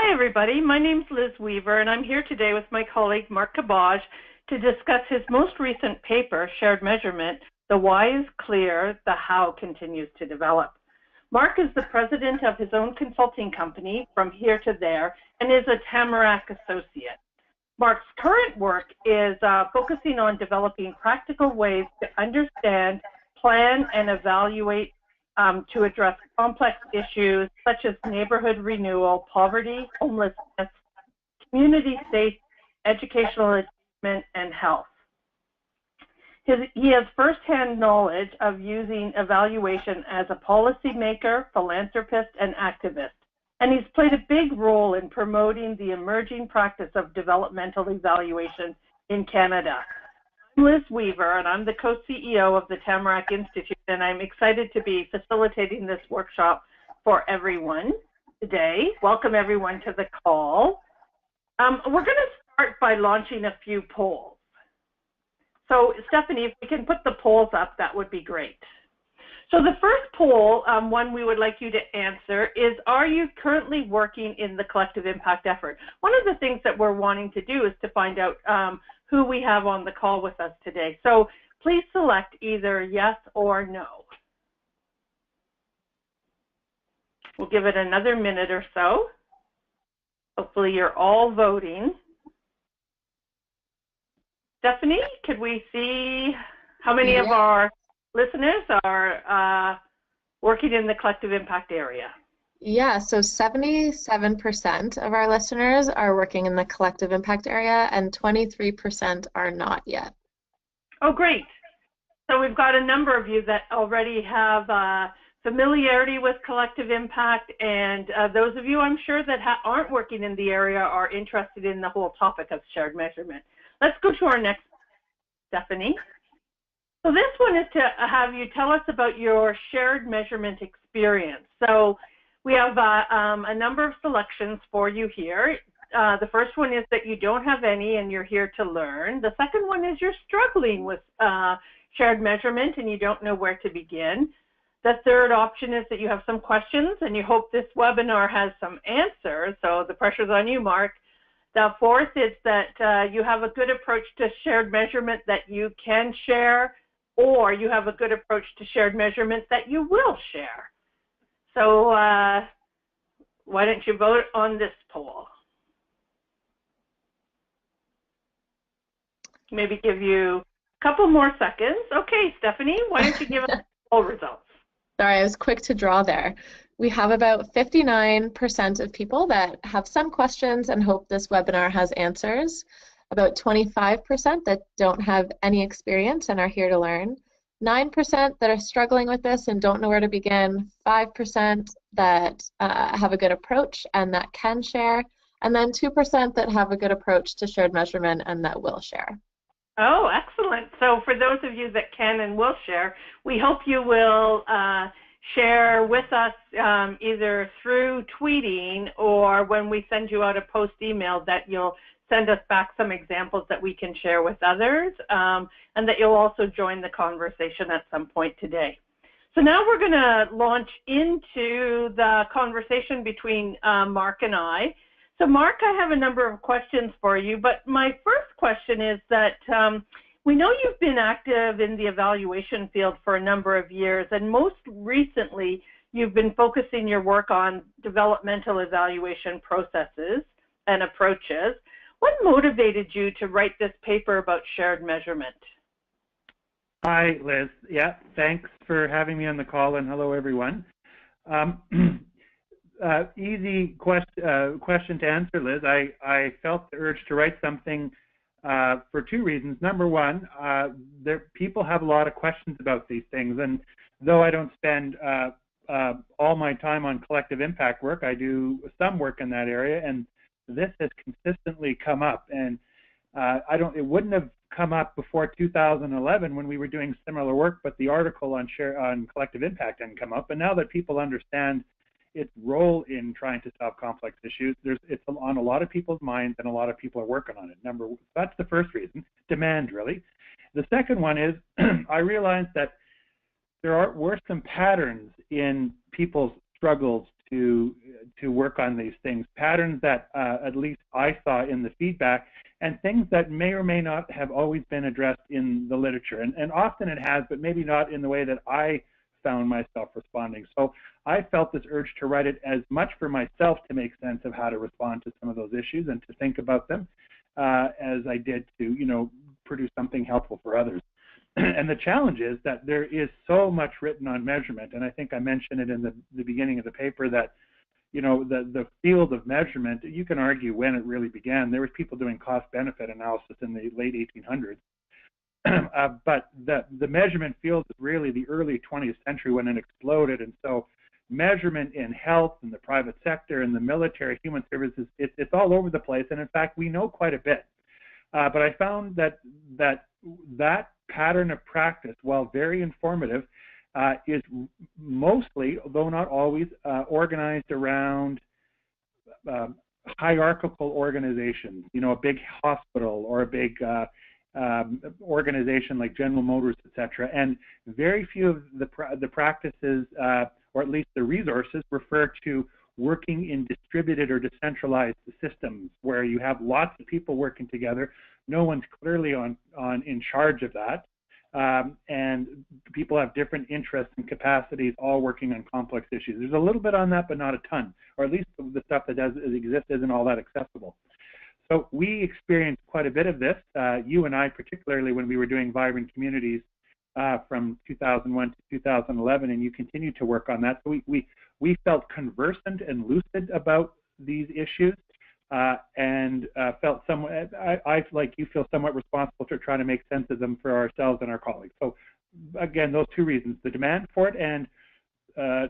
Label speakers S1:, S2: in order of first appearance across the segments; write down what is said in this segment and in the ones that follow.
S1: Hi, everybody. My name's Liz Weaver, and I'm here today with my colleague, Mark Cabaj, to discuss his most recent paper, Shared Measurement, The Why is Clear, the How Continues to Develop. Mark is the president of his own consulting company, From Here to There, and is a Tamarack associate. Mark's current work is focusing on developing practical ways to understand, plan, and evaluate to address complex issues such as neighborhood renewal, poverty, homelessness, community safety, educational achievement, and health. He has firsthand knowledge of using evaluation as a policymaker, philanthropist, and activist, and he's played a big role in promoting the emerging practice of developmental evaluation in Canada. I'm Liz Weaver, and I'm the co-CEO of the Tamarack Institute, and I'm excited to be facilitating this workshop for everyone today. Welcome everyone to the call. We're going to start by launching a few polls. So Stephanie, if we can put the polls up, that would be great. So the first poll, one we would like you to answer is, are you currently working in the collective impact effort? One of the things that we're wanting to do is to find out who we have on the call with us today. So please select either yes or no. We'll give it another minute or so. Hopefully you're all voting. Stephanie, could we see how many of our listeners are working in the collective impact area?
S2: Yeah, so 77% of our listeners are working in the collective impact area and 23% are not yet.
S1: Oh, great. So we've got a number of you that already have familiarity with collective impact, and those of you I'm sure that aren't working in the area are interested in the whole topic of shared measurement. Let's go to our next, Stephanie. So this one is to have you tell us about your shared measurement experience. So we have a number of selections for you here. The first one is that you don't have any and you're here to learn. The second one is you're struggling with shared measurement and you don't know where to begin. The third option is that you have some questions and you hope this webinar has some answers. So the pressure's on you, Mark. The fourth is that you have a good approach to shared measurement that you can share, or you have a good approach to shared measurement that you will share. So why don't you vote on this poll? Maybe give you a couple more seconds. Okay, Stephanie, why don't you give us the poll results?
S2: Sorry, I was quick to draw there. We have about 59% of people that have some questions and hope this webinar has answers. About 25% that don't have any experience and are here to learn. 9% that are struggling with this and don't know where to begin. 5% that have a good approach and that can share. And then 2% that have a good approach to shared measurement and that will share.
S1: Oh, excellent. So for those of you that can and will share, we hope you will share with us either through tweeting or when we send you out a post email that you'll send us back some examples that we can share with others, and that you'll also join the conversation at some point today. So now we're going to launch into the conversation between Mark and I. So Mark, I have a number of questions for you, but my first question is that we know you've been active in the evaluation field for a number of years, and most recently you've been focusing your work on developmental evaluation processes and approaches. What motivated you to write this paper about shared measurement?
S3: Hi, Liz. Yeah, thanks for having me on the call, and hello, everyone. Easy question to answer, Liz. I felt the urge to write something for two reasons. Number one, people have a lot of questions about these things, and though I don't spend all my time on collective impact work, I do some work in that area, and this has consistently come up, and it wouldn't have come up before 2011 when we were doing similar work, but the article on collective impact didn't come up. And now that people understand its role in trying to solve complex issues, it's on a lot of people's minds, and a lot of people are working on it. That's the first reason, demand, really. The second one is I realized that were some patterns in people's struggles to work on these things, patterns that at least I saw in the feedback, and things that may or may not have always been addressed in the literature. And often it has, but maybe not in the way that I found myself responding. So I felt this urge to write it as much for myself to make sense of how to respond to some of those issues and to think about them as I did to, produce something helpful for others. And the challenge is that there is so much written on measurement, and I think I mentioned it in the beginning of the paper that, the field of measurement, you can argue when it really began. There was people doing cost-benefit analysis in the late 1800s. But the measurement field is really the early 20th century when it exploded, and so measurement in health, in the private sector, in the military, human services, it's all over the place, and in fact, we know quite a bit. But I found that pattern of practice, while very informative, is mostly, though not always, organized around hierarchical organizations, a big hospital or a big organization like General Motors, etc. And very few of the practices, or at least the resources, refer to working in distributed or decentralized systems where you have lots of people working together. No one's clearly in charge of that. And people have different interests and capacities all working on complex issues. There's a little bit on that, but not a ton, or at least the stuff that does exist isn't all that accessible. So we experienced quite a bit of this, you and I particularly, when we were doing Vibrant Communities from 2001 to 2011, and you continued to work on that. So we felt conversant and lucid about these issues, and felt somewhat, I, like you, feel somewhat responsible to try to make sense of them for ourselves and our colleagues. So again, those two reasons, the demand for it, and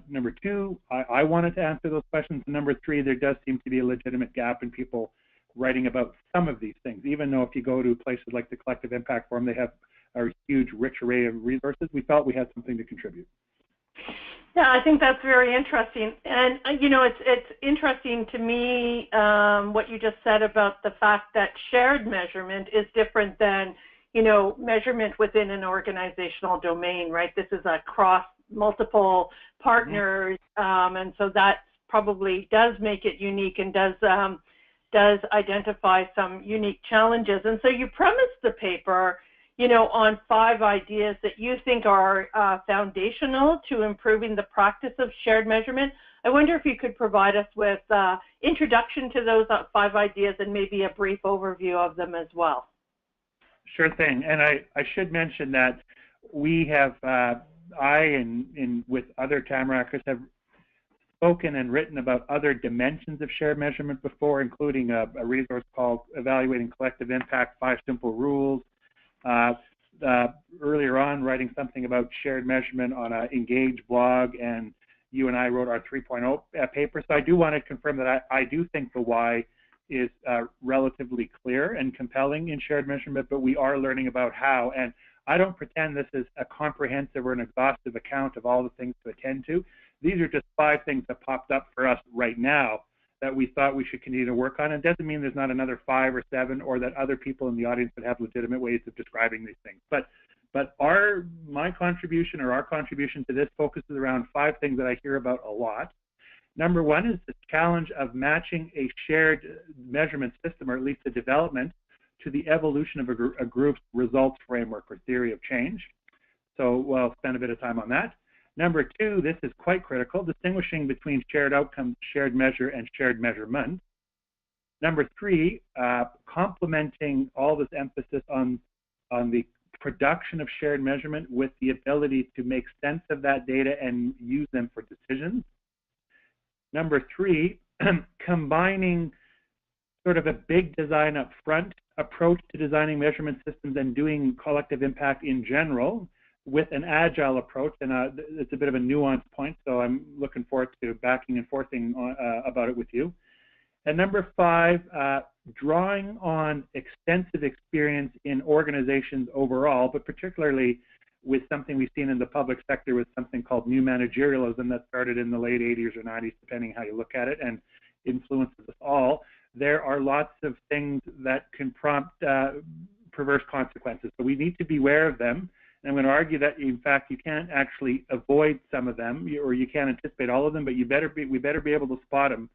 S3: number two, I wanted to answer those questions, and number three, there does seem to be a legitimate gap in people writing about some of these things, even though if you go to places like the Collective Impact Forum, they have a huge, rich array of resources. We felt we had something to contribute.
S1: Yeah, I think that's very interesting. And, it's interesting to me what you just said about the fact that shared measurement is different than, measurement within an organizational domain, right? This is across multiple partners, and so that probably does make it unique and does identify some unique challenges. And so you premised the paper, on 5 ideas that you think are foundational to improving the practice of shared measurement. I wonder if you could provide us with introduction to those 5 ideas and maybe a brief overview of them as well.
S3: Sure thing. And I should mention that we have, with other Tamarackers, have spoken and written about other dimensions of shared measurement before, including a resource called Evaluating Collective Impact, 5 Simple Rules. Earlier on, writing something about shared measurement on an Engage blog, and you and I wrote our 3.0 paper. So I do want to confirm that I do think the why is relatively clear and compelling in shared measurement, but we are learning about how. And I don't pretend this is a comprehensive or an exhaustive account of all the things to attend to. These are just 5 things that popped up for us right now that we thought we should continue to work on. It doesn't mean there's not another 5 or 7, or that other people in the audience would have legitimate ways of describing these things. But my contribution, or our contribution to this, focuses around 5 things that I hear about a lot. Number 1 is the challenge of matching a shared measurement system, or at least the development, to the evolution of a group's results framework or theory of change. So we'll spend a bit of time on that. Number 2, this is quite critical, distinguishing between shared outcomes, shared measure, and shared measurement. Number 3, complementing all this emphasis on the production of shared measurement with the ability to make sense of that data and use them for decisions. Number 3, combining sort of a big design up front approach to designing measurement systems and doing collective impact in general with an agile approach, and it's a bit of a nuanced point, so I'm looking forward to backing and forthing about it with you. And number 5, drawing on extensive experience in organizations overall, but particularly with something we've seen in the public sector with something called new managerialism that started in the late 80s or 90s, depending how you look at it, and influences us all. There are lots of things that can prompt perverse consequences, so we need to be aware of them. And I'm going to argue that, in fact, you can't actually avoid some of them, or you can't anticipate all of them, but we better be able to spot them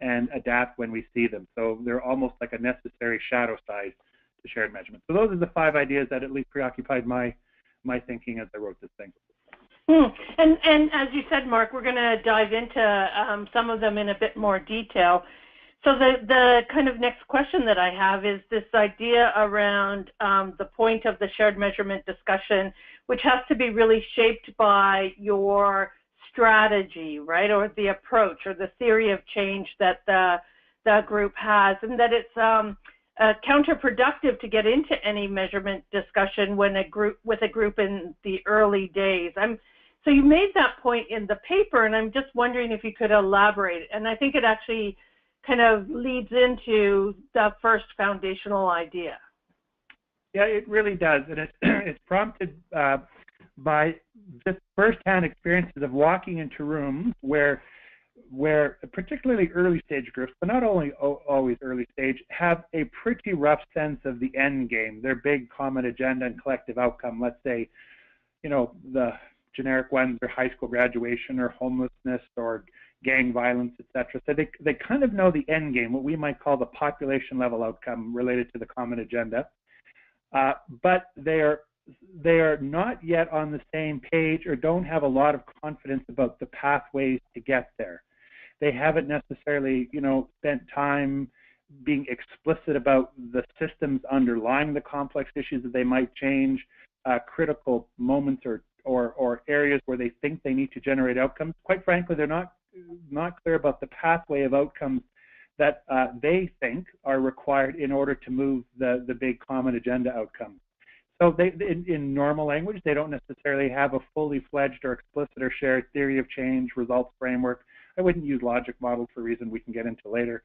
S3: and adapt when we see them. So they're almost like a necessary shadow side to shared measurement. So those are the 5 ideas that at least preoccupied my thinking as I wrote this thing.
S1: And as you said, Mark, we're going to dive into some of them in a bit more detail. So the kind of next question that I have is this idea around the point of the shared measurement discussion, which has to be really shaped by your strategy, right, or the approach or the theory of change that the group has, and that it's counterproductive to get into any measurement discussion when with a group in the early days. So you made that point in the paper, and I'm just wondering if you could elaborate. And I think it actually kind of leads into the first foundational idea.
S3: Yeah, it really does, and it's prompted by just firsthand experiences of walking into rooms where particularly early stage groups, but not only always early stage, have a pretty rough sense of the end game, their big common agenda and collective outcome. Let's say, the generic ones are high school graduation or homelessness or gang violence, etc. So they kind of know the end game, what we might call the population level outcome related to the common agenda, but they are not yet on the same page or don't have a lot of confidence about the pathways to get there. They haven't necessarily, spent time being explicit about the systems underlying the complex issues that they might change, critical moments or areas where they think they need to generate outcomes. Quite frankly, they're not clear about the pathway of outcomes that they think are required in order to move the big common agenda outcomes. So in normal language, they don't necessarily have a fully fledged or explicit or shared theory of change, results framework. I wouldn't use logic models for a reason we can get into later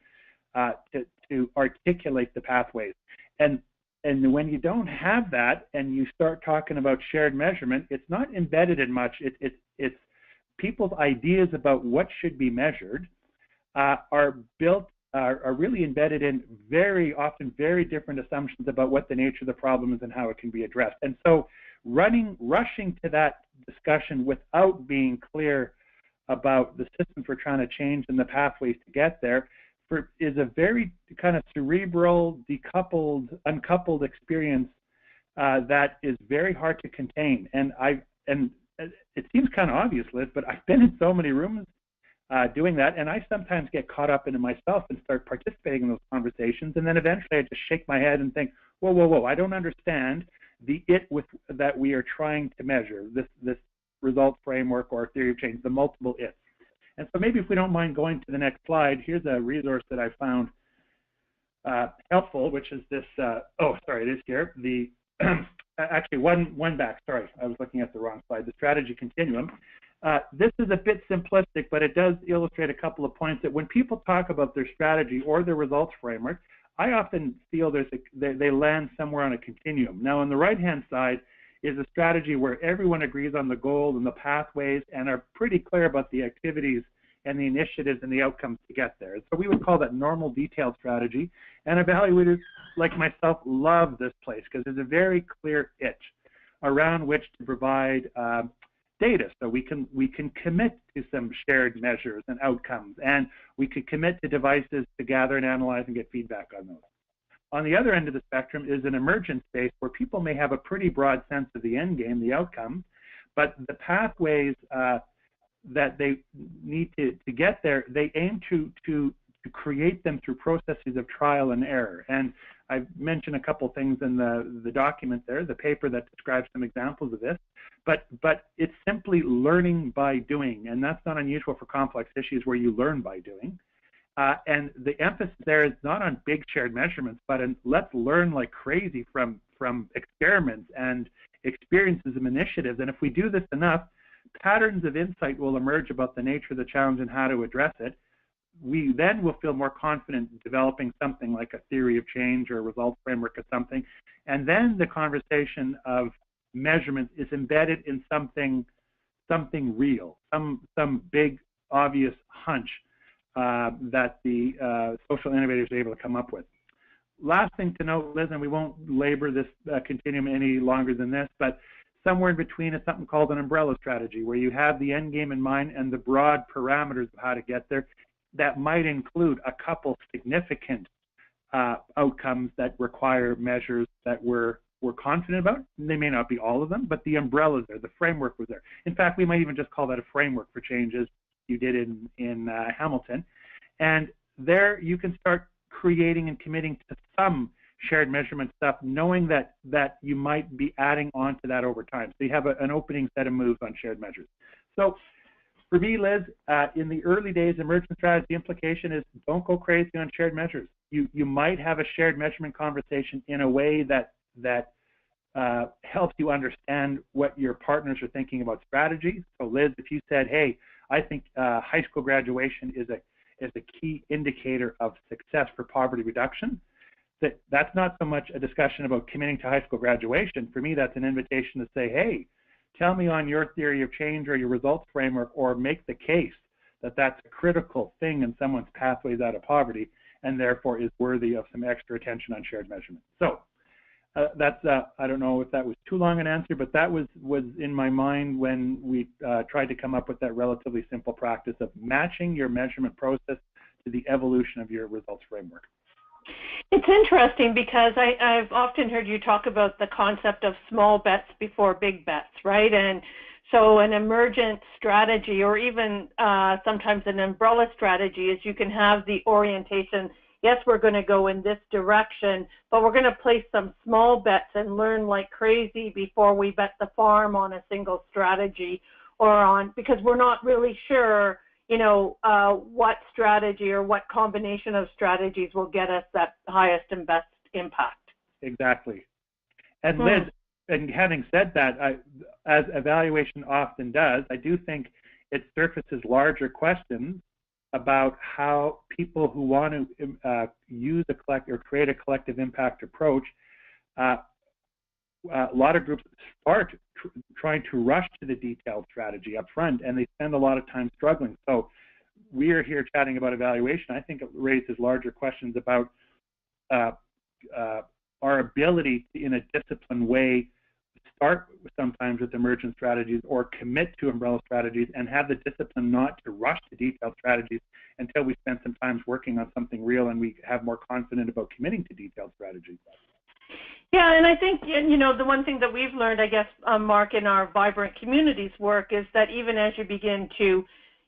S3: to articulate the pathways. And when you don't have that and you start talking about shared measurement, it's not embedded in much. It's people's ideas about what should be measured are really embedded in often very different assumptions about what the nature of the problem is and how it can be addressed. And so rushing to that discussion without being clear about the systems we're trying to change and the pathways to get there is a very kind of cerebral, uncoupled experience that is very hard to contain. And it seems kind of obvious, Liz, but I've been in so many rooms doing that, and I sometimes get caught up in it myself and start participating in those conversations, and then eventually I just shake my head and think, whoa, I don't understand the that we are trying to measure, this result framework or theory of change, the multiple its. And so maybe if we don't mind going to the next slide, here's a resource that I found helpful, which is this, it is here, actually one back, sorry, I was looking at the wrong slide, the Strategy Continuum. This is a bit simplistic, but it does illustrate a couple of points that when people talk about their strategy or their results framework, I often feel they land somewhere on a continuum. Now, on the right-hand side is a strategy where everyone agrees on the goal and the pathways and are pretty clear about the activities and the initiatives and the outcomes to get there. So we would call that normal detailed strategy. And evaluators like myself love this place because there's a very clear itch around which to provide data. So we can commit to some shared measures and outcomes, and we could commit to devices to gather and analyze and get feedback on those. On the other end of the spectrum is an emergent space where people may have a pretty broad sense of the end game, the outcome, but the pathways that they need to get there, they aim to create them through processes of trial and error. And I've mentioned a couple things in the document there, the paper that describes some examples of this, but it's simply learning by doing, and that's not unusual for complex issues where you learn by doing. And the emphasis there is not on big shared measurements, but in let's learn like crazy from experiments and experiences and initiatives. And if we do this enough, patterns of insight will emerge about the nature of the challenge and how to address it. We then will feel more confident in developing something like a theory of change or a results framework or something. And then the conversation of measurement is embedded in something real, some big, obvious hunch that the social innovators are able to come up with. Last thing to note, Liz, and we won't labor this continuum any longer than this, but somewhere in between is something called an umbrella strategy, where you have the end game in mind and the broad parameters of how to get there. That might include a couple significant outcomes that require measures that we're confident about. They may not be all of them, but the umbrella's there, the framework was there. In fact, we might even just call that a framework for change, as you did in Hamilton. And there you can start creating and committing to some shared measurement stuff, knowing that you might be adding on to that over time. So you have an opening set of moves on shared measures. So for me, Liz, in the early days, emergent strategy, the implication is don't go crazy on shared measures. You might have a shared measurement conversation in a way that helps you understand what your partners are thinking about strategy. So Liz, if you said, hey, I think high school graduation is a key indicator of success for poverty reduction, that's not so much a discussion about committing to high school graduation. For me, that's an invitation to say, hey, tell me on your theory of change or your results framework, or make the case that that's a critical thing in someone's pathways out of poverty and therefore is worthy of some extra attention on shared measurement. So that's, I don't know if that was too long an answer, but that was in my mind when we tried to come up with that relatively simple practice of matching your measurement process to the evolution of your results framework.
S1: It's interesting because I've often heard you talk about the concept of small bets before big bets, right? And so an emergent strategy, or even sometimes an umbrella strategy, is you can have the orientation, yes, we're going to go in this direction, but we're going to place some small bets and learn like crazy before we bet the farm on a single strategy, because we're not really sure, what strategy or what combination of strategies will get us that highest and best impact.
S3: Exactly. And Liz, and having said that, as evaluation often does, I do think it surfaces larger questions about how people who want to use a collective or create a collective impact approach, a lot of groups start trying to rush to the detailed strategy up front, and they spend a lot of time struggling. So we are here chatting about evaluation. I think it raises larger questions about our ability to, in a disciplined way, start sometimes with emergent strategies or commit to umbrella strategies and have the discipline not to rush to detailed strategies until we spend some time working on something real and we have more confidence about committing to detailed strategies.
S1: Yeah, and I think, the one thing that we've learned, I guess, Mark, in our Vibrant Communities work is that even as you begin to,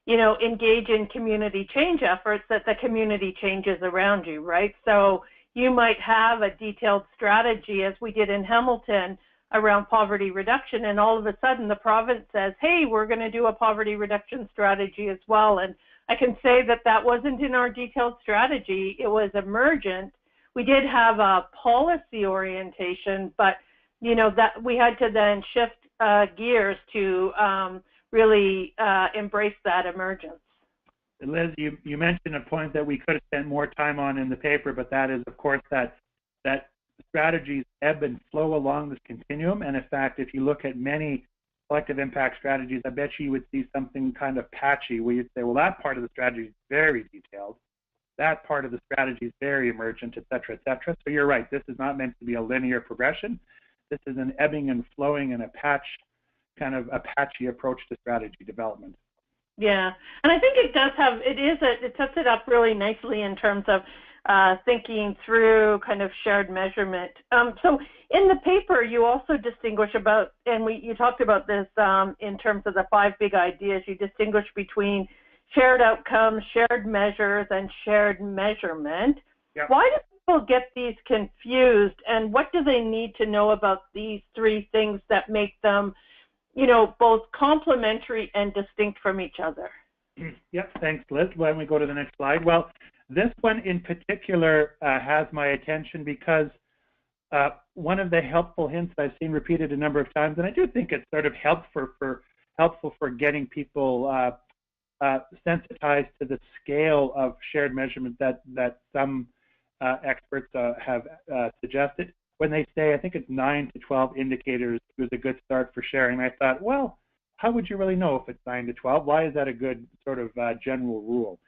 S1: engage in community change efforts, that the community changes around you, right? So you might have a detailed strategy, as we did in Hamilton, around poverty reduction, and all of a sudden the province says, hey, we're going to do a poverty reduction strategy as well. And I can say that wasn't in our detailed strategy. It was emergent. We did have a policy orientation, but that we had to then shift gears to really embrace that emergence.
S3: Liz, you mentioned a point that we could have spent more time on in the paper, but that is, of course, that strategies ebb and flow along this continuum. And in fact, if you look at many collective impact strategies, I bet you would see something kind of patchy where you'd say, well, that part of the strategy is very detailed. That part of the strategy is very emergent, et cetera, et cetera. So you're right. This is not meant to be a linear progression. This is an ebbing and flowing and a patchy approach to strategy development.
S1: Yeah, and I think it sets it up really nicely in terms of thinking through kind of shared measurement. So in the paper, you also distinguish about, and you talked about this in terms of the 5 big ideas, you distinguish between shared outcomes, shared measures, and shared measurement.
S3: Yep.
S1: Why do people get these confused, and what do they need to know about these 3 things that make them, both complementary and distinct from each other?
S3: Yep, thanks, Liz. Why don't we go to the next slide? Well, this one in particular has my attention because one of the helpful hints I've seen repeated a number of times, and I do think it's sort of helpful for getting people sensitized to the scale of shared measurement that some experts have suggested. When they say, I think it's 9 to 12 indicators was a good start for sharing, I thought, well, how would you really know if it's 9 to 12? Why is that a good sort of general rule?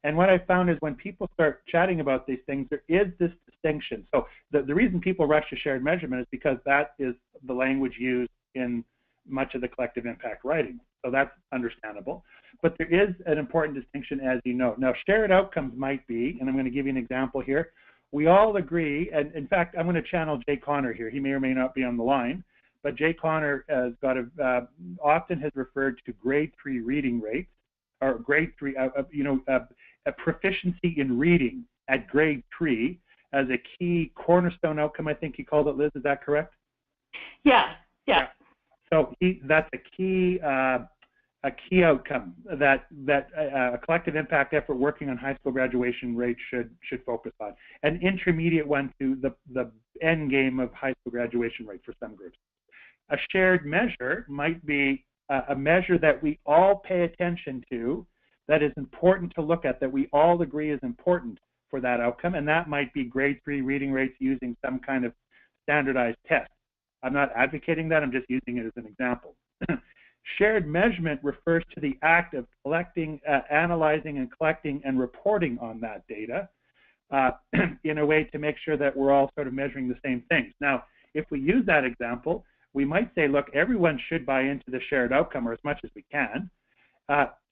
S3: And what I found is when people start chatting about these things, there is this distinction. So the reason people rush to shared measurement is because that is the language used in much of the collective impact writing. So that's understandable. But there is an important distinction, as you know. Now, shared outcomes might be, and I'm going to give you an example here. We all agree, and in fact, I'm going to channel Jay Connor here. He may or may not be on the line, but Jay Connor has got often has referred to grade 3 reading rates, or grade 3, a proficiency in reading at grade 3 as a key cornerstone outcome. I think he called it, Liz. Is that correct?
S1: Yeah.
S3: So that's a key outcome that a collective impact effort working on high school graduation rates should focus on. An intermediate one to the end game of high school graduation rate for some groups. A shared measure might be a measure that we all pay attention to, that is important to look at, that we all agree is important for that outcome, and that might be grade 3 reading rates using some kind of standardized test. I'm not advocating that, I'm just using it as an example. Shared measurement refers to the act of collecting, analyzing and collecting and reporting on that data in a way to make sure that we're all sort of measuring the same things. Now, if we use that example, we might say, look, everyone should buy into the shared outcome, or as much as we can.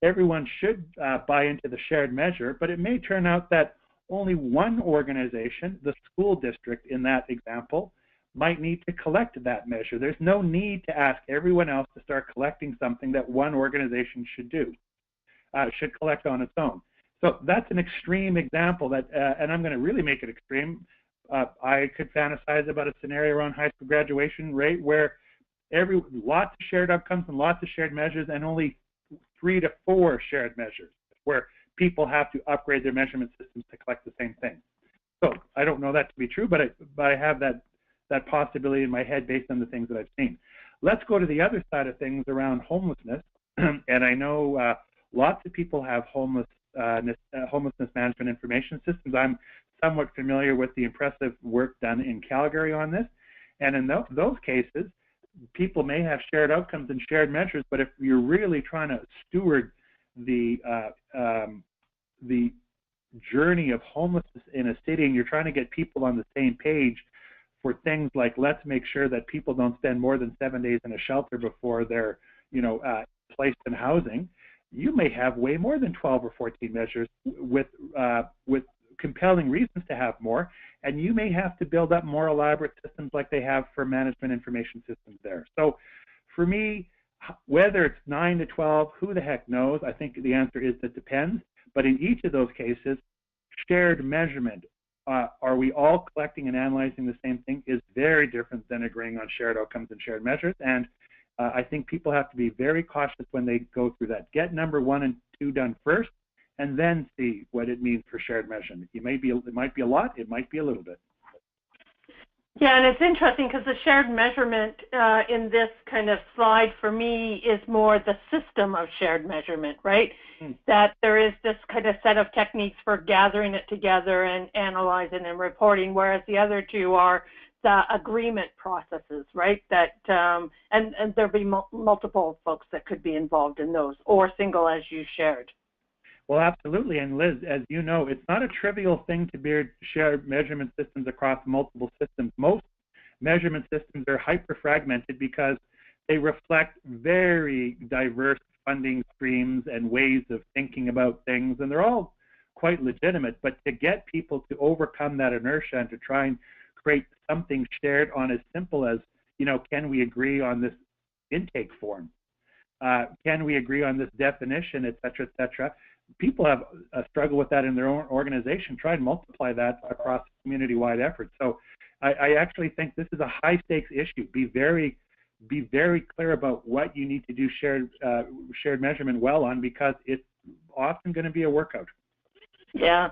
S3: Everyone should buy into the shared measure, but it may turn out that only one organization, the school district in that example, might need to collect that measure. There's no need to ask everyone else to start collecting something that one organization should do, should collect on its own. So that's an extreme example that, and I'm going to really make it extreme. I could fantasize about a scenario around high school graduation rate where lots of shared outcomes and lots of shared measures, and only 3 to 4 shared measures where people have to upgrade their measurement systems to collect the same thing. So I don't know that to be true, but I have that possibility in my head based on the things that I've seen. Let's go to the other side of things around homelessness. And I know lots of people have homelessness management information systems. I'm somewhat familiar with the impressive work done in Calgary on this. And in those cases, people may have shared outcomes and shared measures, but if you're really trying to steward the journey of homelessness in a city, and you're trying to get people on the same page for things like, let's make sure that people don't spend more than 7 days in a shelter before they're, placed in housing, you may have way more than 12 or 14 measures with compelling reasons to have more, and you may have to build up more elaborate systems like they have for management information systems there. So for me, whether it's 9 to 12, who the heck knows? I think the answer is that depends. But in each of those cases, shared measurement, are we all collecting and analyzing the same thing, is very different than agreeing on shared outcomes and shared measures. And I think people have to be very cautious when they go through that. Get number 1 and 2 done first, and then see what it means for shared measurement. It might be a lot, it might be a little bit.
S1: Yeah, and it's interesting because the shared measurement in this kind of slide for me is more the system of shared measurement, right? That there is this kind of set of techniques for gathering it together and analyzing and reporting, whereas the other two are the agreement processes, right? That and there'll be multiple folks that could be involved in those, or single as you shared.
S3: Well, absolutely. And Liz, as you know, it's not a trivial thing to build shared measurement systems across multiple systems. Most measurement systems are hyper-fragmented because they reflect very diverse funding streams and ways of thinking about things, and they're all quite legitimate. But to get people to overcome that inertia and to try and create something shared on as simple as, can we agree on this intake form? Can we agree on this definition, et cetera, et cetera? People have a struggle with that in their own organization. Try and multiply that across community-wide efforts. So I actually think this is a high-stakes issue. Be very clear about what you need to do shared measurement well on, because it's often going to be a workout.
S1: Yeah.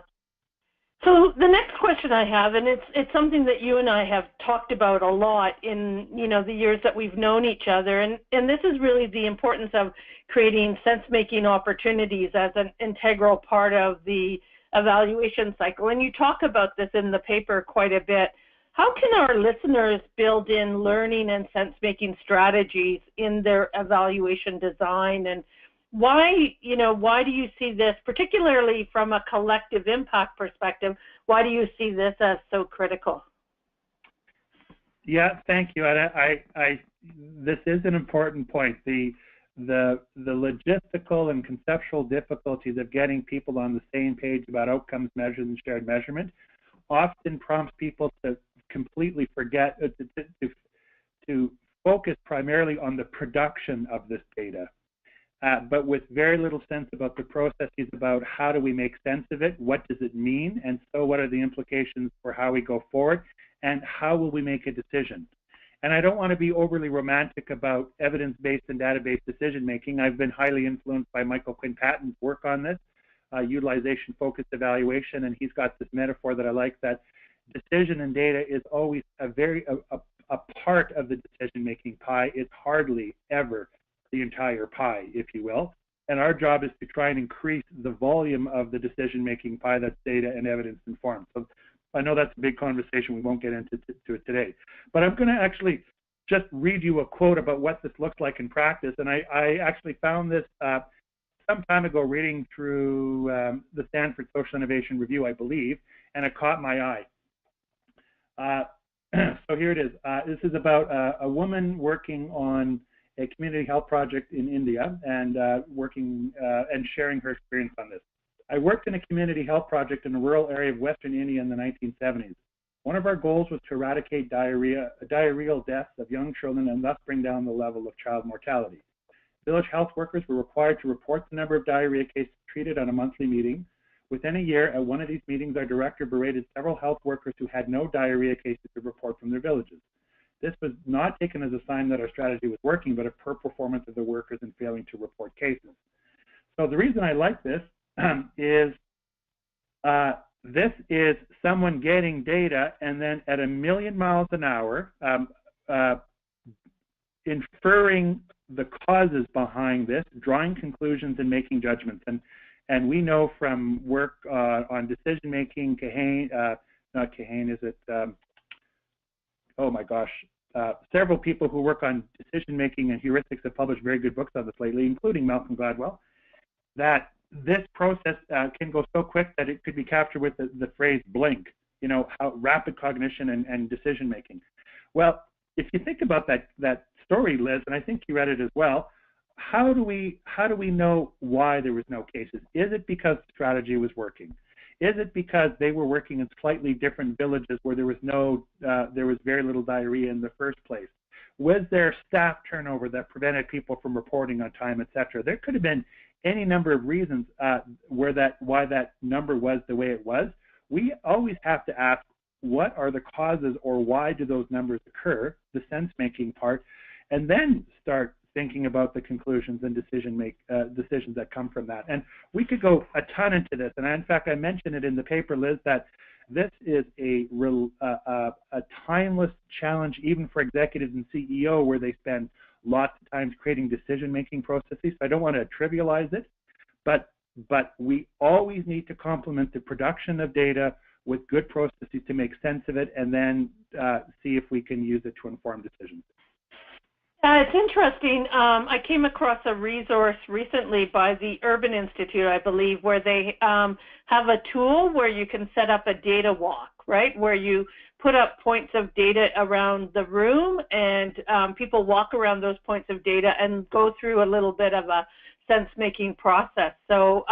S1: So the next question I have, and it's something that you and I have talked about a lot in the years that we've known each other, and this is really the importance of creating sense-making opportunities as an integral part of the evaluation cycle. And you talk about this in the paper quite a bit. How can our listeners build in learning and sense-making strategies in their evaluation design, and why do you see this, particularly from a collective impact perspective, why do you see this as so critical?
S3: Yeah, thank you. And this is an important point. The logistical and conceptual difficulties of getting people on the same page about outcomes, measures, and shared measurement often prompts people to completely forget to focus primarily on the production of this data, but with very little sense about the processes about how do we make sense of it, what does it mean, and so what are the implications for how we go forward, and how will we make a decision. And I don't want to be overly romantic about evidence-based and data-based decision-making. I've been highly influenced by Michael Quinn-Patton's work on this, utilization-focused evaluation, and he's got this metaphor that I like, that decision and data is always a part of the decision-making pie. It's hardly ever the entire pie, if you will. And our job is to try and increase the volume of the decision-making pie that's data and evidence informed. So I know that's a big conversation. We won't get into it today. But I'm going to actually just read you a quote about what this looks like in practice. And I actually found this some time ago reading through the Stanford Social Innovation Review, I believe, and it caught my eye. So here it is. This is about a woman working on a community health project in India and working and sharing her experience on this. I worked in a community health project in a rural area of Western India in the 1970s. One of our goals was to eradicate diarrheal deaths of young children and thus bring down the level of child mortality. Village health workers were required to report the number of diarrhea cases treated on a monthly meeting. Within a year, at one of these meetings, our director berated several health workers who had no diarrhea cases to report from their villages. This was not taken as a sign that our strategy was working, but a poor performance of the workers in failing to report cases. So the reason I like this is this is someone getting data and then at 1,000,000 miles an hour inferring the causes behind this, drawing conclusions and making judgments. And we know from work on decision making, not Kahane, is it? Oh my gosh. Several people who work on decision making and heuristics have published very good books on this lately, including Malcolm Gladwell, that this process can go so quick that it could be captured with the phrase blink, you know, how rapid cognition and decision making. Well, if you think about that story, Liz, and I think you read it as well, how do we know why there was no cases? Is it because the strategy was working? Is it because they were working in slightly different villages where there was very little diarrhea in the first place? Was there staff turnover that prevented people from reporting on time, etc.? There could have been any number of reasons why that number was the way it was. We always have to ask, what are the causes, or why do those numbers occur, the sense-making part, and then start thinking about the conclusions and decisions that come from that. And we could go a ton into this, and in fact I mentioned it in the paper, Liz, that this is a timeless challenge even for executives and CEO, where they spend lots of times creating decision-making processes. So I don't want to trivialize it, but we always need to complement the production of data with good processes to make sense of it, and then see if we can use it to inform decisions.
S1: It's interesting. I came across a resource recently by the Urban Institute, I believe, where they have a tool where you can set up a data walk, right, where you put up points of data around the room, and people walk around those points of data and go through a little bit of a sense-making process. So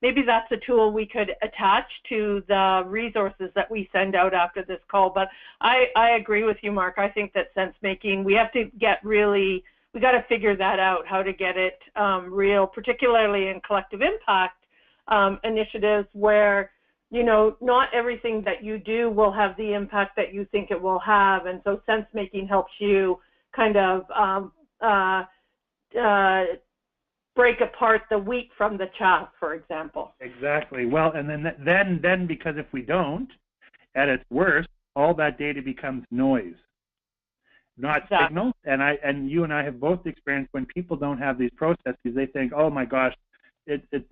S1: maybe that's a tool we could attach to the resources that we send out after this call. But I agree with you, Mark. I think that sense-making, we have to get really, we got to figure that out, how to get it real, particularly in collective impact initiatives where, you know, not everything that you do will have the impact that you think it will have. And so sense-making helps you kind of break apart the wheat from the chaff, for example.
S3: Exactly. Well, and then because if we don't, at its worst, all that data becomes noise, not signals. And you and I have both experienced when people don't have these processes, they think, oh my gosh,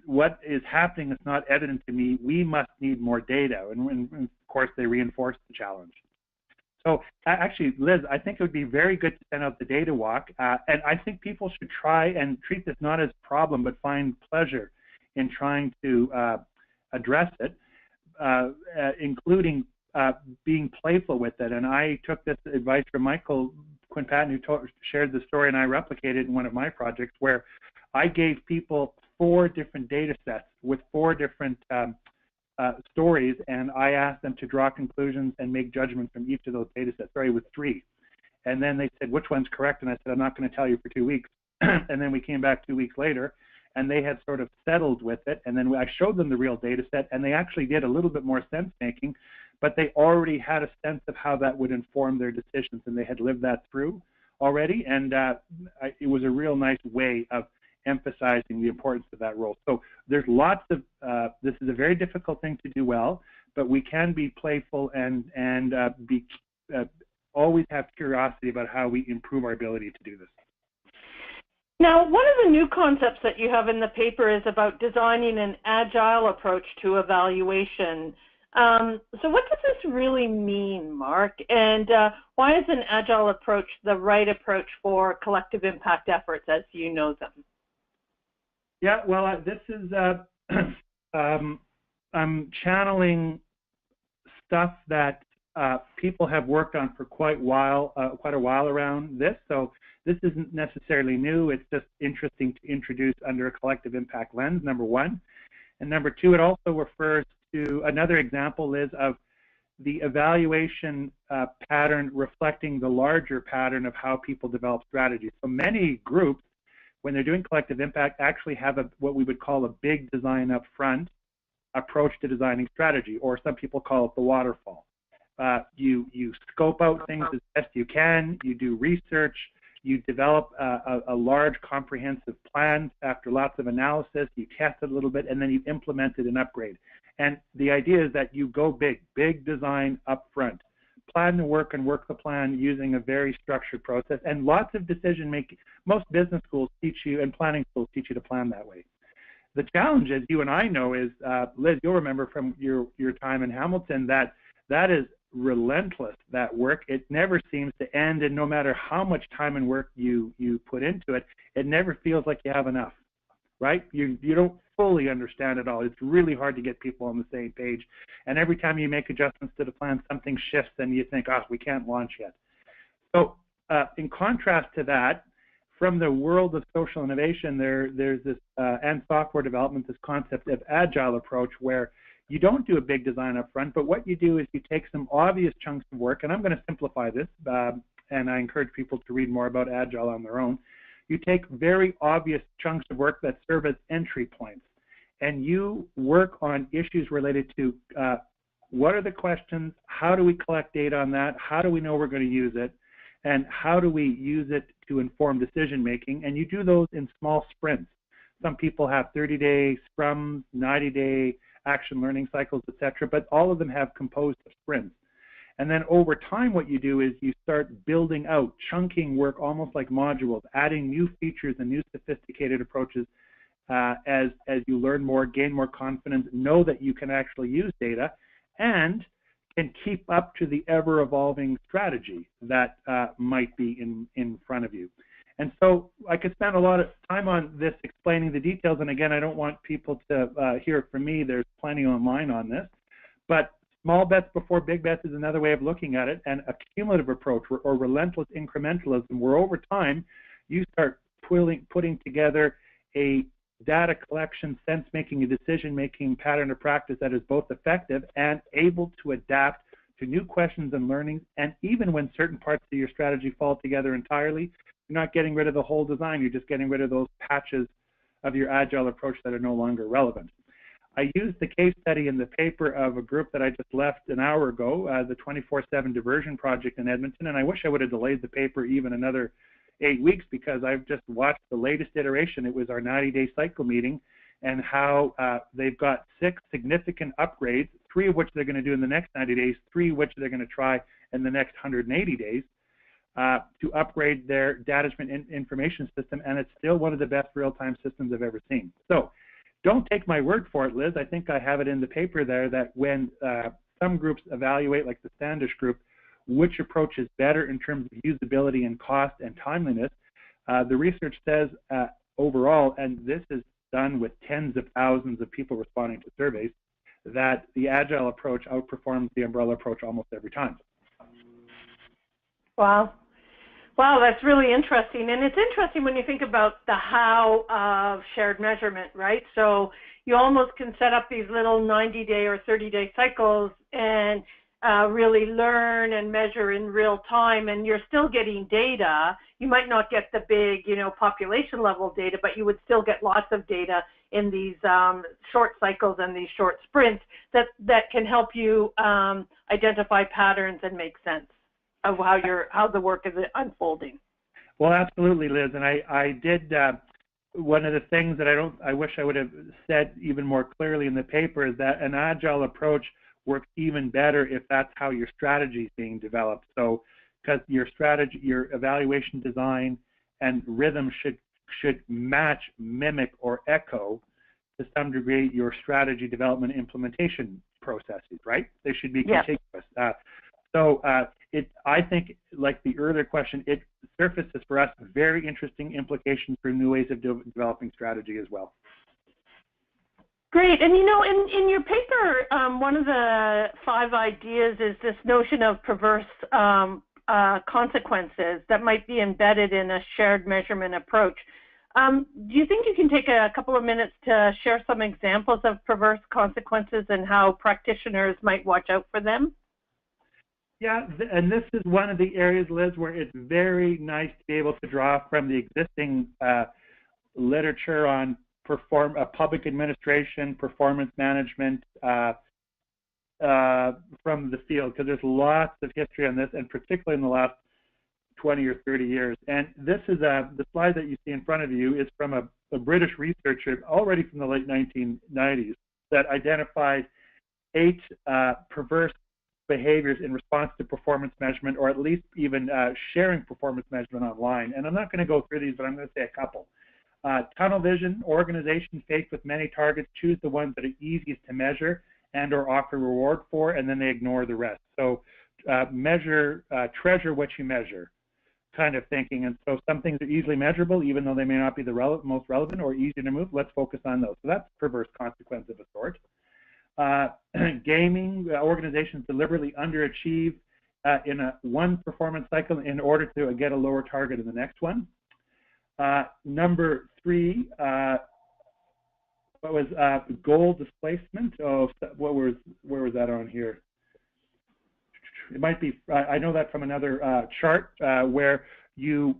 S3: what is happening is not evident to me. We must need more data, and of course they reinforce the challenge. So actually, Liz, I think it would be very good to send out the data walk, and I think people should try and treat this not as a problem, but find pleasure in trying to address it, including being playful with it. And I took this advice from Michael Quinn-Patton, who shared the story, and I replicated it in one of my projects, where I gave people 4 different data sets with 4 different stories, and I asked them to draw conclusions and make judgments from each of those data sets. Sorry, with 3. And then they said, which one's correct? And I said, I'm not going to tell you for 2 weeks. And then we came back 2 weeks later, and they had sort of settled with it. And then I showed them the real data set, and they actually did a little bit more sense making, but they already had a sense of how that would inform their decisions, and they had lived that through already. And it was a real nice way of emphasizing the importance of that role. So there's lots of, this is a very difficult thing to do well, but we can be playful and always have curiosity about how we improve our ability to do this.
S1: Now, one of the new concepts that you have in the paper is about designing an agile approach to evaluation. So what does this really mean, Mark? And why is an agile approach the right approach for collective impact efforts as you know them?
S3: Yeah, well, this is, I'm channeling stuff that people have worked on for quite a while around this. So this isn't necessarily new. It's just interesting to introduce under a collective impact lens, number one. And number two, it also refers to another example, Liz, of the evaluation pattern reflecting the larger pattern of how people develop strategies. So many groups, when they're doing collective impact, actually have what we would call a big design up front approach to designing strategy, or some people call it the waterfall. You scope out things as best you can, you do research, you develop a large comprehensive plan after lots of analysis, you test it a little bit, and then you implement it and upgrade. And the idea is that you go big design up front. Plan the work and work the plan using a very structured process, and lots of decision making. Most business schools teach you, and planning schools teach you to plan that way. The challenge, as you and I know, is, Liz, you'll remember from your time in Hamilton, that is relentless, that work. It never seems to end, and no matter how much time and work you put into it, it never feels like you have enough, right? You don't fully understand it all. It's really hard to get people on the same page, and every time you make adjustments to the plan, something shifts and you think, oh, we can't launch yet. So in contrast to that, from the world of social innovation, there's this, and software development, this concept of agile approach, where you don't do a big design up front, but what you do is you take some obvious chunks of work, and I'm going to simplify this, and I encourage people to read more about Agile on their own. You take very obvious chunks of work that serve as entry points, and you work on issues related to what are the questions, how do we collect data on that, how do we know we're going to use it, and how do we use it to inform decision making, and you do those in small sprints. Some people have 30-day scrums, 90-day action learning cycles, etc., but all of them have composed of sprints. And then over time, what you do is you start building out, chunking work almost like modules, adding new features and new sophisticated approaches as you learn more, gain more confidence, know that you can actually use data, and can keep up to the ever-evolving strategy that might be in front of you. And so I could spend a lot of time on this explaining the details, and again, I don't want people to hear it from me. There's plenty online on this. But small bets before big bets is another way of looking at it, and a cumulative approach or relentless incrementalism, where over time you start putting together a data collection, sense-making, and decision-making pattern of practice that is both effective and able to adapt to new questions and learnings, and even when certain parts of your strategy fall together entirely, you're not getting rid of the whole design, you're just getting rid of those patches of your agile approach that are no longer relevant. I used the case study in the paper of a group that I just left an hour ago, the 24/7 Diversion Project in Edmonton, and I wish I would have delayed the paper even another 8 weeks, because I've just watched the latest iteration. It was our 90-day cycle meeting, and how they've got 6 significant upgrades, 3 of which they're going to do in the next 90 days, 3 of which they're going to try in the next 180 days. To upgrade their data management information system, and it's still one of the best real-time systems I've ever seen. So don't take my word for it, Liz. I think I have it in the paper there that when some groups evaluate, like the Standish group, which approach is better in terms of usability and cost and timeliness, the research says overall, and this is done with tens of thousands of people responding to surveys, that the Agile approach outperforms the umbrella approach almost every time.
S1: Wow. Wow, that's really interesting. And it's interesting when you think about the how of shared measurement, right? So you almost can set up these little 90-day or 30-day cycles and really learn and measure in real time, and you're still getting data. You might not get the big, population level data, but you would still get lots of data in these short cycles and these short sprints that can help you identify patterns and make sense of how the work is unfolding.
S3: Well, absolutely, Liz. And I did one of the things that I wish I would have said even more clearly in the paper is that an Agile approach works even better if that's how your strategy is being developed. So, because your strategy, your evaluation design, and rhythm should match, mimic, or echo to some degree your strategy development implementation processes, right? They should be contiguous. I think, like the earlier question, it surfaces for us very interesting implications for new ways of developing strategy as well.
S1: Great. And in your paper, one of the 5 ideas is this notion of perverse consequences that might be embedded in a shared measurement approach. Do you think you can take a couple of minutes to share some examples of perverse consequences and how practitioners might watch out for them?
S3: Yeah, and this is one of the areas, Liz, where it's very nice to be able to draw from the existing literature on public administration, performance management from the field, because there's lots of history on this, and particularly in the last 20 or 30 years. And this is the slide that you see in front of you is from a British researcher already from the late 1990s that identified 8 perverse behaviors in response to performance measurement, or at least even sharing performance measurement online. And I'm not going to go through these, but I'm going to say a couple. Tunnel vision, organizations faced with many targets choose the ones that are easiest to measure and or offer reward for, and then they ignore the rest. So treasure what you measure kind of thinking. And so some things are easily measurable, even though they may not be the most relevant or easy to move. Let's focus on those. So that's perverse consequence of a sort. Gaming, organizations deliberately underachieve in one performance cycle in order to get a lower target in the next one. Number 3, what was goal displacement? Oh, where was that on here? It might be. I know that from another chart where you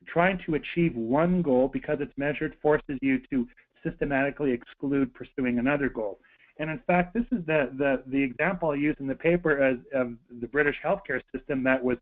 S3: trying to achieve one goal because it's measured forces you to systematically exclude pursuing another goal. And in fact, this is the example I use in the paper as of the British healthcare system that was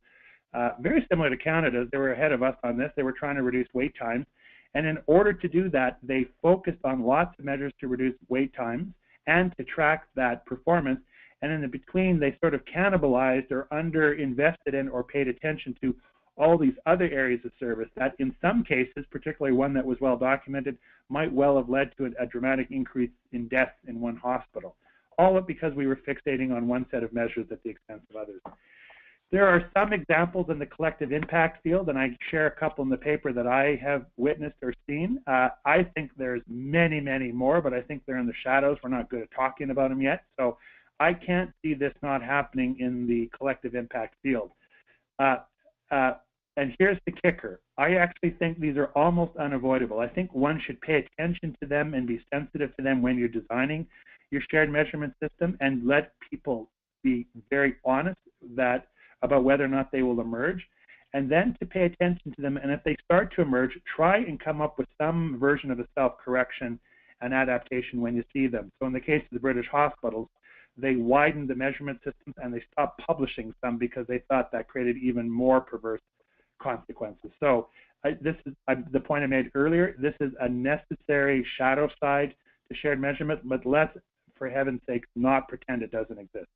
S3: very similar to Canada's. They were ahead of us on this. They were trying to reduce wait times. And in order to do that, they focused on lots of measures to reduce wait times and to track that performance. And in the between, they sort of cannibalized or underinvested in or paid attention to all these other areas of service that in some cases, particularly one that was well documented, might well have led to a dramatic increase in deaths in one hospital. All of it because we were fixating on one set of measures at the expense of others. There are some examples in the collective impact field, and I share a couple in the paper that I have witnessed or seen. I think there's many, many more, but I think they're in the shadows. We're not good at talking about them yet. So I can't see this not happening in the collective impact field. And here's the kicker. I actually think these are almost unavoidable. I think one should pay attention to them and be sensitive to them when you're designing your shared measurement system, and let people be very honest about whether or not they will emerge, and then to pay attention to them. And if they start to emerge, try and come up with some version of a self-correction and adaptation when you see them. So in the case of the British hospitals, they widened the measurement systems and they stopped publishing some because they thought that created even more perverse consequences. So this is the point I made earlier. This is a necessary shadow side to shared measurement, but let's, for heaven's sake, not pretend it doesn't exist.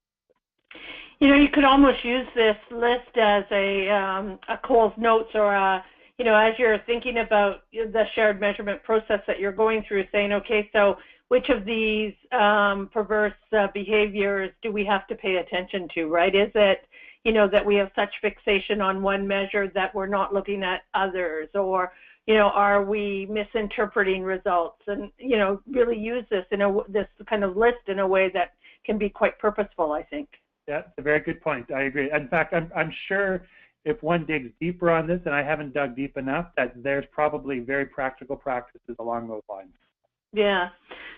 S1: You could almost use this list as a Cole's notes, or as you're thinking about the shared measurement process that you're going through, saying, okay, so which of these perverse behaviors do we have to pay attention to, right? Is it, that we have such fixation on one measure that we're not looking at others, or, are we misinterpreting results? And, really use this this kind of list in a way that can be quite purposeful, I think.
S3: Yeah, it's a very good point. I agree. In fact, I'm sure if one digs deeper on this, and I haven't dug deep enough, that there's probably very practical practices along those lines.
S1: Yeah.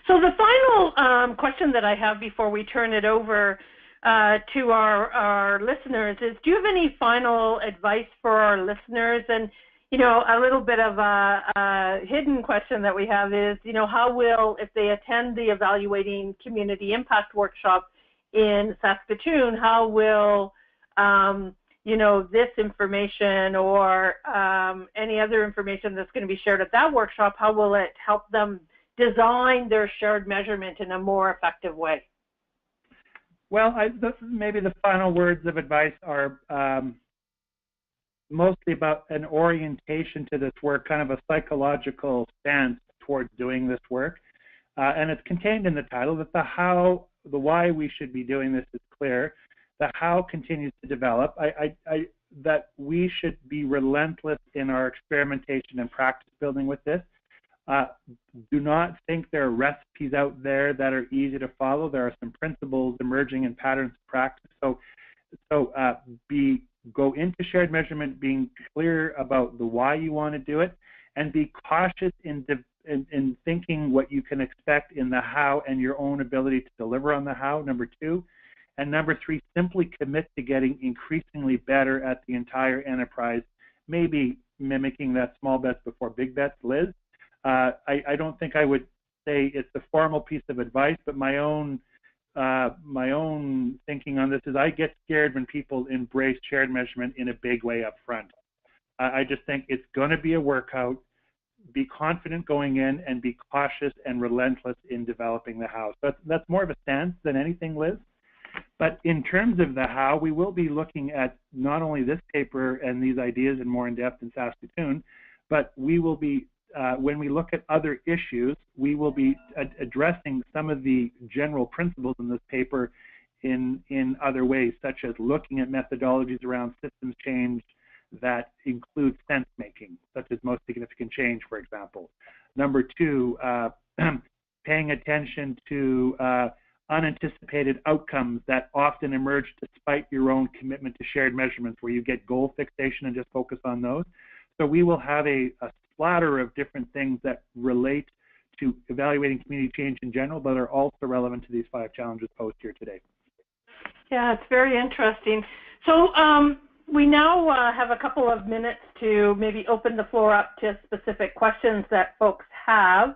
S1: So the final question that I have before we turn it over to our listeners is, do you have any final advice for our listeners? And, a little bit of a hidden question that we have is, how will, if they attend the Evaluating Community Impact Workshop in Saskatoon, how will, this information or any other information that's going to be shared at that workshop, how will it help them design their shared measurement in a more effective way?
S3: Well, maybe the final words of advice are mostly about an orientation to this work, kind of a psychological stance towards doing this work. And it's contained in the title that the why we should be doing this is clear. The how continues to develop. That we should be relentless in our experimentation and practice building with this. Do not think there are recipes out there that are easy to follow. There are some principles emerging in patterns of practice. So go into shared measurement being clear about the why you want to do it, and be cautious in thinking what you can expect in the how and your own ability to deliver on the how, number 2. And number 3, simply commit to getting increasingly better at the entire enterprise, maybe mimicking that small bets before big bets, Liz. I don't think I would say it's a formal piece of advice, but my own thinking on this is I get scared when people embrace shared measurement in a big way up front. I just think it's going to be a workout. Be confident going in and be cautious and relentless in developing the how. So that's more of a stance than anything, Liz. But in terms of the how, we will be looking at not only this paper and these ideas in more in depth in Saskatoon, but we will be, when we look at other issues, we will be addressing some of the general principles in this paper in other ways, such as looking at methodologies around systems change that include sense making, such as most significant change, for example. Number 2, paying attention to unanticipated outcomes that often emerge despite your own commitment to shared measurements, where you get goal fixation and just focus on those. So we will have a splatter of different things that relate to evaluating community change in general, but are also relevant to these 5 challenges posed here today.
S1: Yeah, it's very interesting. So we now have a couple of minutes to maybe open the floor up to specific questions that folks have.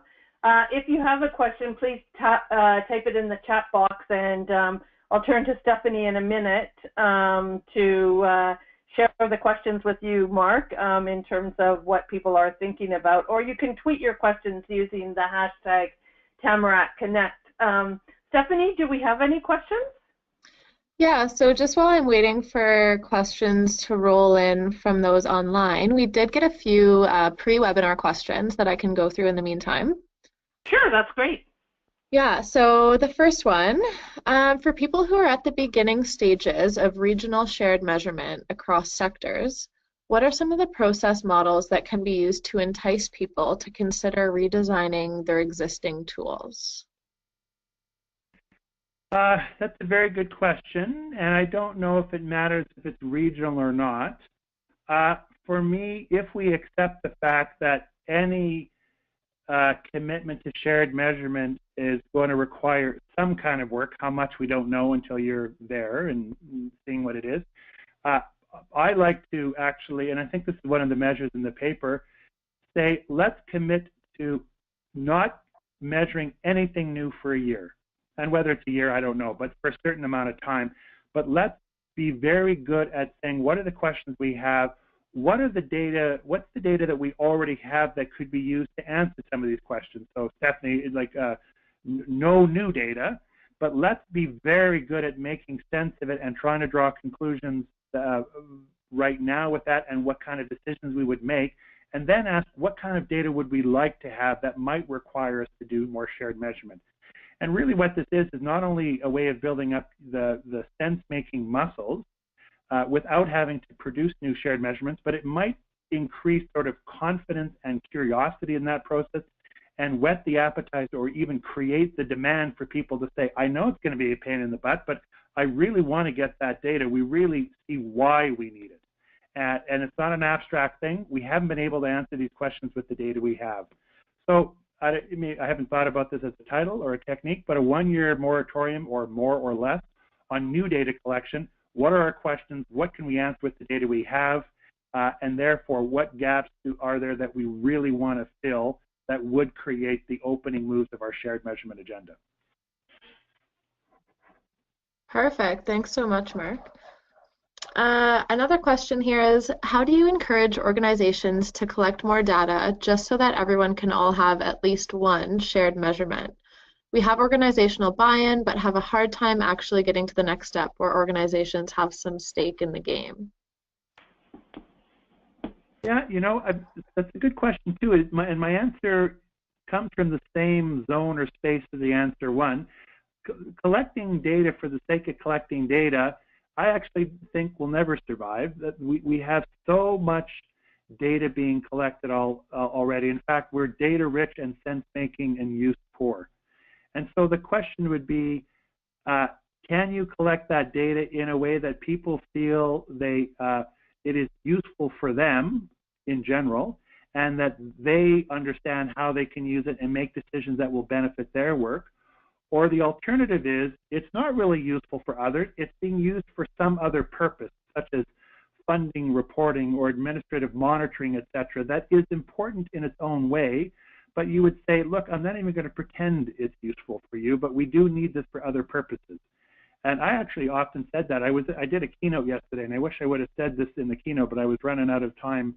S1: If you have a question, please type it in the chat box, and I'll turn to Stephanie in a minute to share the questions with you, Mark, in terms of what people are thinking about. Or you can tweet your questions using the hashtag TamarackConnect. Stephanie, do we have any questions?
S2: Yeah, so just while I'm waiting for questions to roll in from those online, we did get a few pre-webinar questions that I can go through in the meantime.
S1: Sure, that's great.
S2: Yeah, so the first one, for people who are at the beginning stages of regional shared measurement across sectors, what are some of the process models that can be used to entice people to consider redesigning their existing tools?
S3: That's a very good question, and I don't know if it matters if it's regional or not. For me, if we accept the fact that any commitment to shared measurement is going to require some kind of work, how much we don't know until you're there and seeing what it is. I like to actually, and I think this is one of the measures in the paper, say let's commit to not measuring anything new for a year. And whether it's a year, I don't know, but for a certain amount of time. But let's be very good at saying, what are the questions we have? What are the data? What's the data that we already have that could be used to answer some of these questions? So Stephanie, like no new data, but let's be very good at making sense of it and trying to draw conclusions right now with that, and what kind of decisions we would make, and then ask what kind of data would we like to have that might require us to do more shared measurement. And really what this is not only a way of building up the sense-making muscles without having to produce new shared measurements, but it might increase sort of confidence and curiosity in that process and whet the appetite or even create the demand for people to say, I know it's going to be a pain in the butt, but I really want to get that data. We really see why we need it. And it's not an abstract thing. We haven't been able to answer these questions with the data we have. So I haven't thought about this as a title or a technique, but a one-year moratorium or more or less on new data collection. What are our questions? What can we answer with the data we have? And therefore, what gaps are there that we really want to fill that would create the opening moves of our shared measurement agenda?
S2: Perfect. Thanks so much, Mark. Another question here is, how do you encourage organizations to collect more data just so that everyone can all have at least one shared measurement? We have organizational buy-in, but have a hard time actually getting to the next step where organizations have some stake in the game.
S3: Yeah, you know, that's a good question too. And my answer comes from the same zone or space as the answer one. Collecting data for the sake of collecting data, I actually think will never survive. That we have so much data being collected already. In fact, we're data rich and sense making and use poor. And so the question would be, can you collect that data in a way that people feel it is useful for them in general, and that they understand how they can use it and make decisions that will benefit their work? Or the alternative is, it's not really useful for others, it's being used for some other purpose, such as funding, reporting, or administrative monitoring, etc. That is important in its own way, but you would say, look, I'm not even going to pretend it's useful for you, but we do need this for other purposes. And I actually often said that. I did a keynote yesterday, and I wish I would have said this in the keynote, but I was running out of time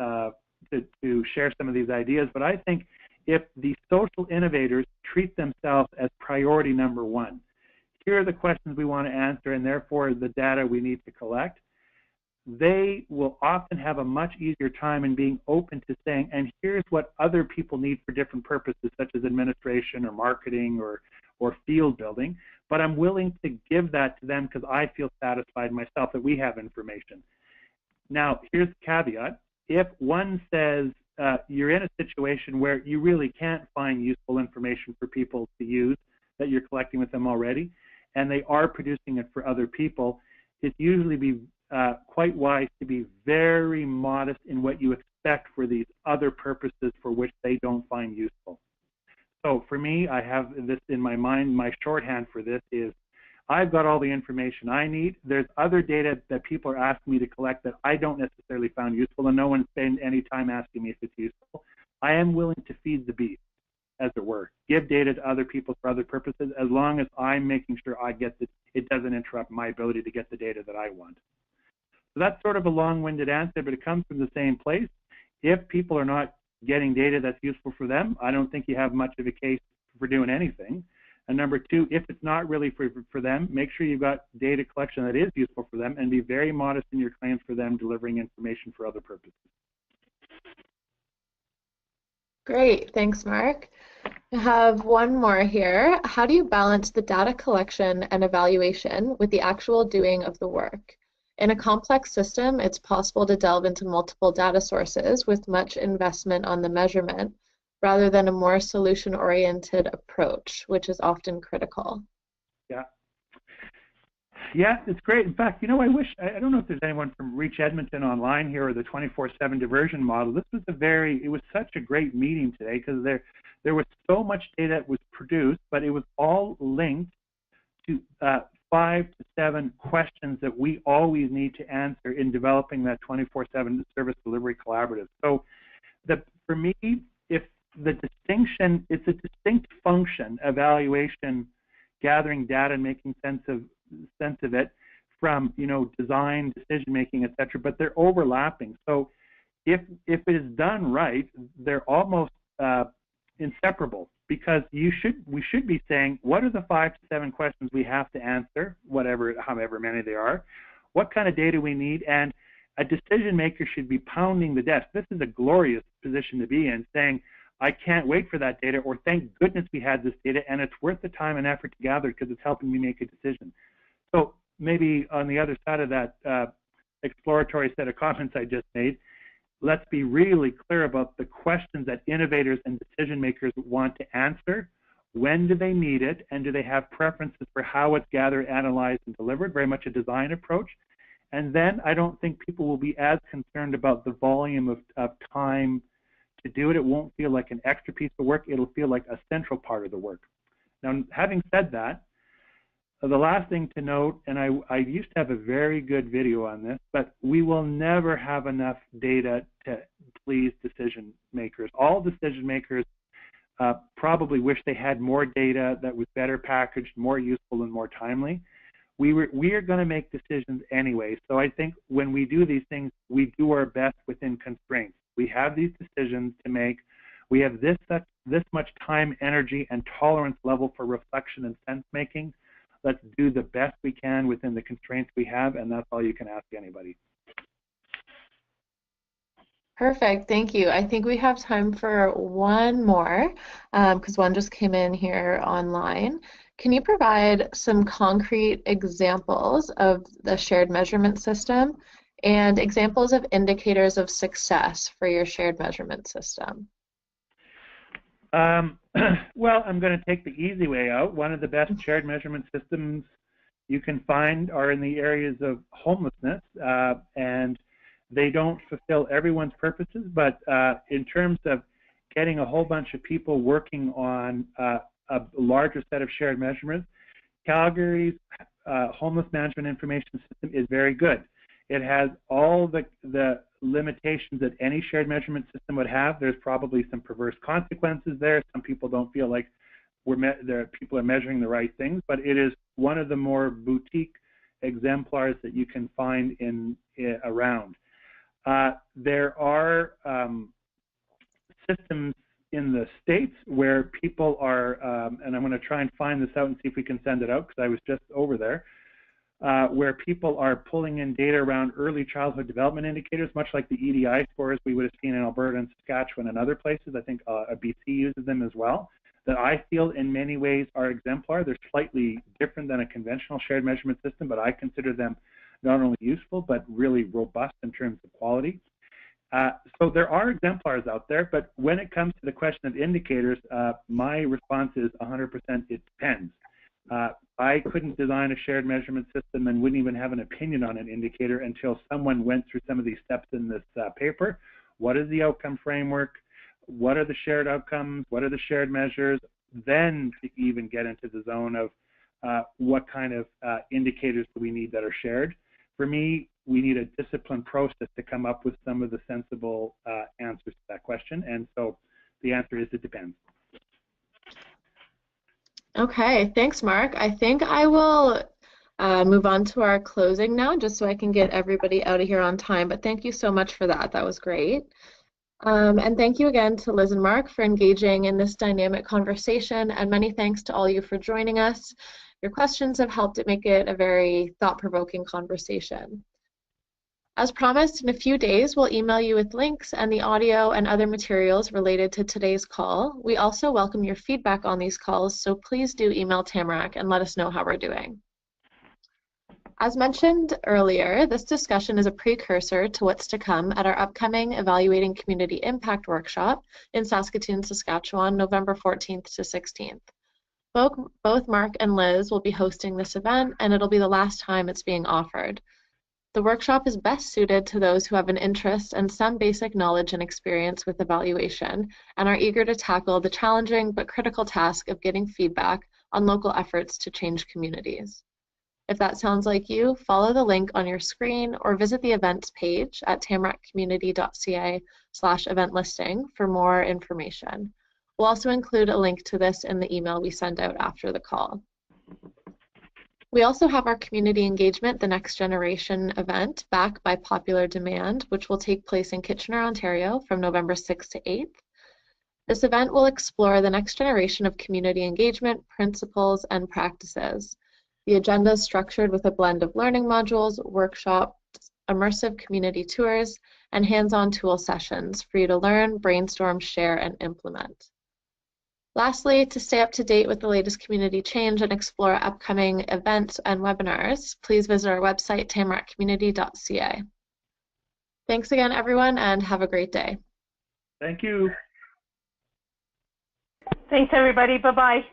S3: to share some of these ideas. But I think if the social innovators treat themselves as priority number one, here are the questions we want to answer, and therefore the data we need to collect, they will often have a much easier time in being open to saying, and here's what other people need for different purposes, such as administration or marketing or field building, but I'm willing to give that to them because I feel satisfied myself that we have information. Now, here's the caveat. If one says you're in a situation where you really can't find useful information for people to use that you're collecting with them already, and they are producing it for other people, it's usually be quite wise to be very modest in what you expect for these other purposes for which they don't find useful. So for me, I have this in my mind. My shorthand for this is, I've got all the information I need. There's other data that people are asking me to collect that I don't necessarily find useful, and no one spend any time asking me if it's useful. I am willing to feed the beast, as it were, give data to other people for other purposes, as long as I'm making sure I get it doesn't interrupt my ability to get the data that I want. So that's sort of a long-winded answer, but it comes from the same place. If people are not getting data that's useful for them, I don't think you have much of a case for doing anything. And number two, if it's not really for them, make sure you've got data collection that is useful for them, and be very modest in your claims for them delivering information for other purposes.
S2: Great, thanks, Mark. I have one more here. How do you balance the data collection and evaluation with the actual doing of the work? In a complex system, it's possible to delve into multiple data sources with much investment on the measurement, rather than a more solution-oriented approach, which is often critical.
S3: Yeah, it's great. In fact, you know, I don't know if there's anyone from Reach Edmonton online here or the 24/7 diversion model. It was such a great meeting today because there was so much data that was produced, but it was all linked to 5 to 7 questions that we always need to answer in developing that 24/7 service delivery collaborative. So for me, if the distinction, it's a distinct function, evaluation, gathering data and making sense of it from, you know, design, decision making, etc. But they're overlapping. So if it is done right, they're almost inseparable, because we should be saying, what are the 5 to 7 questions we have to answer, however many they are, what kind of data we need, and a decision maker should be pounding the desk. This is a glorious position to be in, saying, I can't wait for that data, or thank goodness we had this data, and it's worth the time and effort to gather because it's helping me make a decision. So maybe on the other side of that exploratory set of comments I just made, let's be really clear about the questions that innovators and decision makers want to answer. When do they need it, and do they have preferences for how it's gathered, analyzed, and delivered? Very much a design approach. And then I don't think people will be as concerned about the volume of time to do it. It won't feel like an extra piece of work. It'll feel like a central part of the work. Now, having said that, the last thing to note, and I used to have a very good video on this, but we will never have enough data to please decision makers. All decision makers probably wish they had more data that was better packaged, more useful, and more timely. We are going to make decisions anyway. So I think when we do these things, we do our best within constraints. We have these decisions to make. We have this much time, energy, and tolerance level for reflection and sense making. Let's do the best we can within the constraints we have, and that's all you can ask anybody.
S2: Perfect, thank you. I think we have time for one more, because one just came in here online. Can you provide some concrete examples of the shared measurement system and examples of indicators of success for your shared measurement system?
S3: Well, I'm going to take the easy way out. One of the best shared measurement systems you can find are in the areas of homelessness, and they don't fulfill everyone's purposes, but in terms of getting a whole bunch of people working on a larger set of shared measurements, Calgary's homeless management information system is very good. It has all the limitations that any shared measurement system would have. There's probably some perverse consequences there. Some people don't feel like people are measuring the right things, but it is one of the more boutique exemplars that you can find around. There are systems in the States where people are, and I'm going to try and find this out and see if we can send it out because I was just over there, where people are pulling in data around early childhood development indicators, much like the EDI scores we would have seen in Alberta and Saskatchewan and other places. I think BC uses them as well, that I feel in many ways are exemplar. They're slightly different than a conventional shared measurement system, but I consider them not only useful, but really robust in terms of quality. So there are exemplars out there, but when it comes to the question of indicators, my response is 100% it depends. I couldn't design a shared measurement system and wouldn't even have an opinion on an indicator until someone went through some of these steps in this paper. What is the outcome framework? What are the shared outcomes? What are the shared measures? Then to even get into the zone of what kind of indicators do we need that are shared. For me, we need a disciplined process to come up with some of the sensible answers to that question. And so the answer is it depends. Okay, thanks, Mark. I think I will move on to our closing now, just so I can get everybody out of here on time. But thank you so much for that. That was great. And thank you again to Liz and Mark for engaging in this dynamic conversation. And many thanks to all you for joining us. Your questions have helped it make it a very thought-provoking conversation. As promised, in a few days, we'll email you with links and the audio and other materials related to today's call. We also welcome your feedback on these calls, so please do email Tamarack and let us know how we're doing. As mentioned earlier, this discussion is a precursor to what's to come at our upcoming Evaluating Community Impact Workshop in Saskatoon, Saskatchewan, November 14th to 16th. Both Mark and Liz will be hosting this event, and it'll be the last time it's being offered. The workshop is best suited to those who have an interest and some basic knowledge and experience with evaluation and are eager to tackle the challenging but critical task of getting feedback on local efforts to change communities. If that sounds like you, follow the link on your screen or visit the events page at tamarackcommunity.ca/event listing for more information. We'll also include a link to this in the email we send out after the call. We also have our community engagement, the Next Generation event, back by popular demand, which will take place in Kitchener, Ontario from November 6th to 8th. This event will explore the next generation of community engagement, principles, and practices. The agenda is structured with a blend of learning modules, workshops, immersive community tours, and hands-on tool sessions for you to learn, brainstorm, share, and implement.
S2: Lastly, to stay up to date with the latest community change and explore upcoming events and webinars, please visit our website, tamarackcommunity.ca. Thanks again, everyone, and have a great day.
S3: Thank you.
S1: Thanks, everybody. Bye-bye.